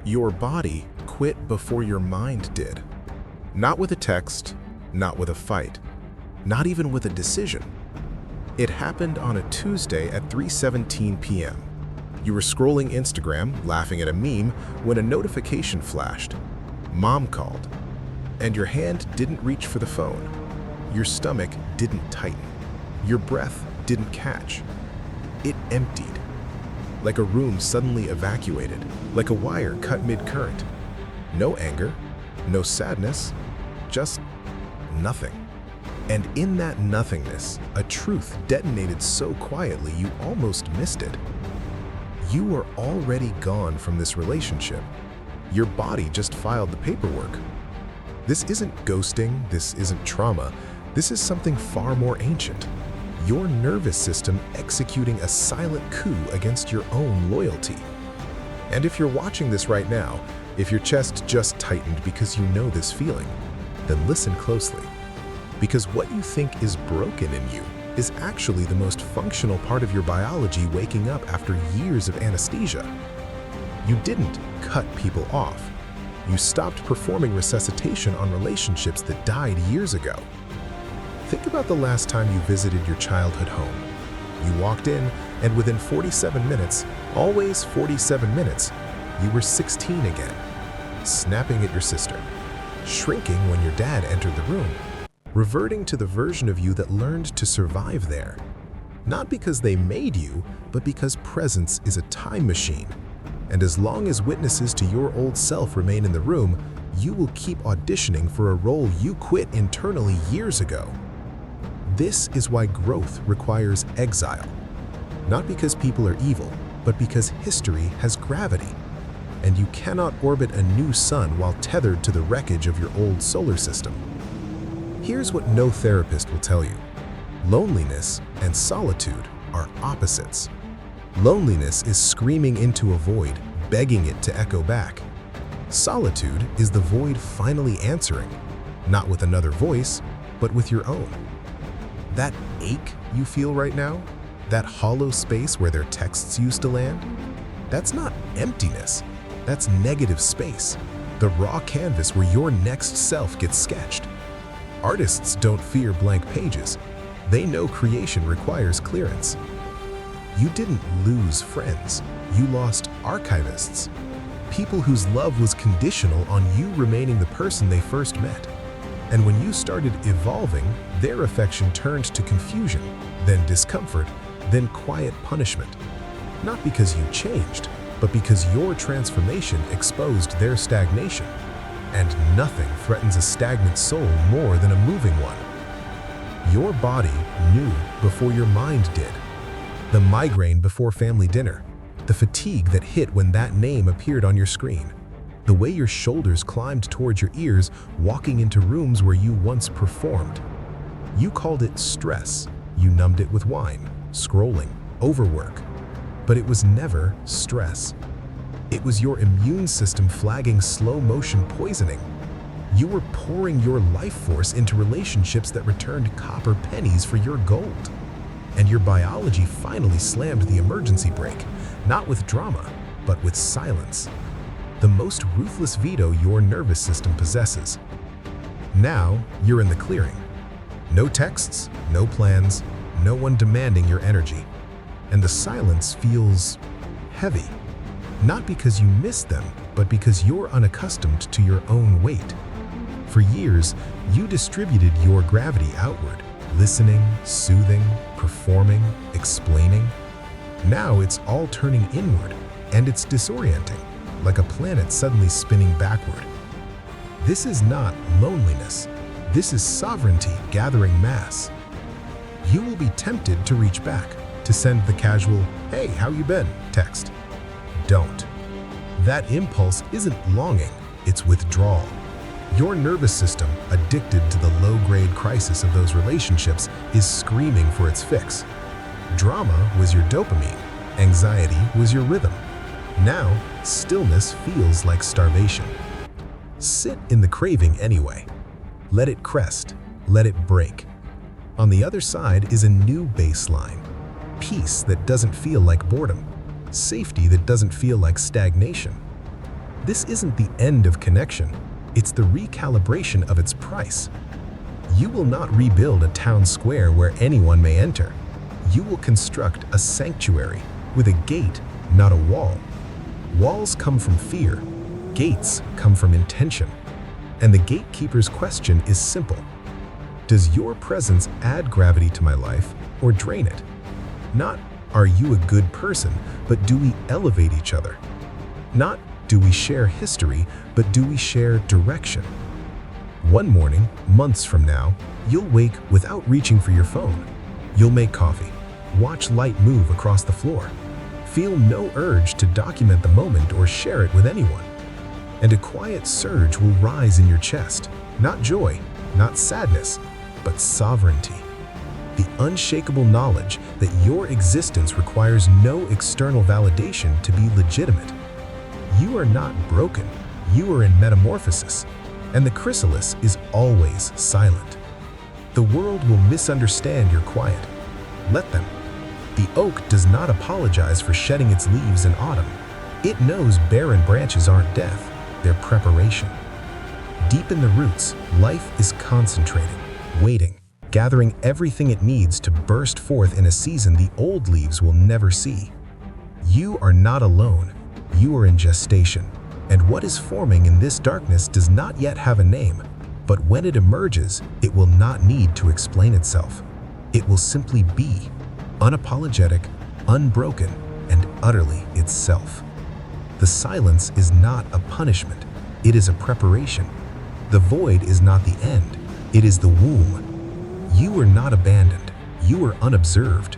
Your body quit before your mind did. Not with a text, not with a fight, not even with a decision. It happened on a Tuesday at 3:17 p.m. You were scrolling Instagram, laughing at a meme, when a notification flashed. Mom called, and your hand didn't reach for the phone. Your stomach didn't tighten. Your breath didn't catch. It emptied. Like a room suddenly evacuated, like a wire cut mid-current. No anger, no sadness, just nothing. And in that nothingness, a truth detonated so quietly you almost missed it. You were already gone from this relationship. Your body just filed the paperwork. This isn't ghosting, this isn't trauma, this is something far more ancient. Your nervous system executing a silent coup against your own loyalty. And if you're watching this right now, if your chest just tightened because you know this feeling, then listen closely. Because what you think is broken in you is actually the most functional part of your biology waking up after years of anesthesia. You didn't cut people off. You stopped performing resuscitation on relationships that died years ago. Think about the last time you visited your childhood home. You walked in, and within 47 minutes, always 47 minutes, you were 16 again, snapping at your sister, shrinking when your dad entered the room, reverting to the version of you that learned to survive there. Not because they made you, but because presence is a time machine. And as long as witnesses to your old self remain in the room, you will keep auditioning for a role you quit internally years ago. This is why growth requires exile. Not because people are evil, but because history has gravity. And you cannot orbit a new sun while tethered to the wreckage of your old solar system. Here's what no therapist will tell you. Loneliness and solitude are opposites. Loneliness is screaming into a void, begging it to echo back. Solitude is the void finally answering, not with another voice, but with your own. That ache you feel right now, that hollow space where their texts used to land, that's not emptiness, that's negative space, the raw canvas where your next self gets sketched. Artists don't fear blank pages. They know creation requires clearance. You didn't lose friends, you lost archivists. People whose love was conditional on you remaining the person they first met. And when you started evolving, their affection turned to confusion, then discomfort, then quiet punishment. Not because you changed, but because your transformation exposed their stagnation. And nothing threatens a stagnant soul more than a moving one. Your body knew before your mind did. The migraine before family dinner, the fatigue that hit when that name appeared on your screen, the way your shoulders climbed towards your ears walking into rooms where you once performed. You called it stress. You numbed it with wine, scrolling, overwork. But it was never stress. It was your immune system flagging slow-motion poisoning. You were pouring your life force into relationships that returned copper pennies for your gold. And your biology finally slammed the emergency brake, not with drama, but with silence. The most ruthless veto your nervous system possesses. Now, you're in the clearing. No texts, no plans, no one demanding your energy. And the silence feels heavy. Not because you miss them, but because you're unaccustomed to your own weight. For years, you distributed your gravity outward, listening, soothing, performing, explaining. Now it's all turning inward, and it's disorienting, like a planet suddenly spinning backward. This is not loneliness. This is sovereignty gathering mass. You will be tempted to reach back, to send the casual, "Hey, how you been?" text. Don't. That impulse isn't longing, it's withdrawal. Your nervous system, addicted to the low-grade crisis of those relationships, is screaming for its fix. Drama was your dopamine, anxiety was your rhythm. Now, stillness feels like starvation. Sit in the craving anyway. Let it crest, let it break. On the other side is a new baseline. Peace that doesn't feel like boredom. Safety that doesn't feel like stagnation. This isn't the end of connection, it's the recalibration of its price. You will not rebuild a town square where anyone may enter. You will construct a sanctuary with a gate, not a wall. Walls come from fear, gates come from intention. And the gatekeeper's question is simple. Does your presence add gravity to my life or drain it? Not, are you a good person, but do we elevate each other? Not, do we share history, but do we share direction? One morning, months from now, you'll wake without reaching for your phone. You'll make coffee, watch light move across the floor, feel no urge to document the moment or share it with anyone. And a quiet surge will rise in your chest, not joy, not sadness, but sovereignty. The unshakable knowledge that your existence requires no external validation to be legitimate. You are not broken, you are in metamorphosis, and the chrysalis is always silent. The world will misunderstand your quiet. Let them. The oak does not apologize for shedding its leaves in autumn. It knows barren branches aren't death, they're preparation. Deep in the roots, life is concentrating, waiting, gathering everything it needs to burst forth in a season the old leaves will never see. You are not alone, you are in gestation, and what is forming in this darkness does not yet have a name, but when it emerges, it will not need to explain itself. It will simply be, unapologetic, unbroken, and utterly itself. The silence is not a punishment, it is a preparation. The void is not the end, it is the womb. You are not abandoned, you are unobserved,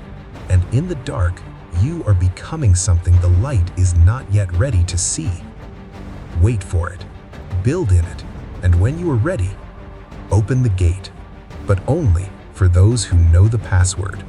and in the dark, you are becoming something the light is not yet ready to see. Wait for it, build in it, and when you are ready, open the gate, but only for those who know the password.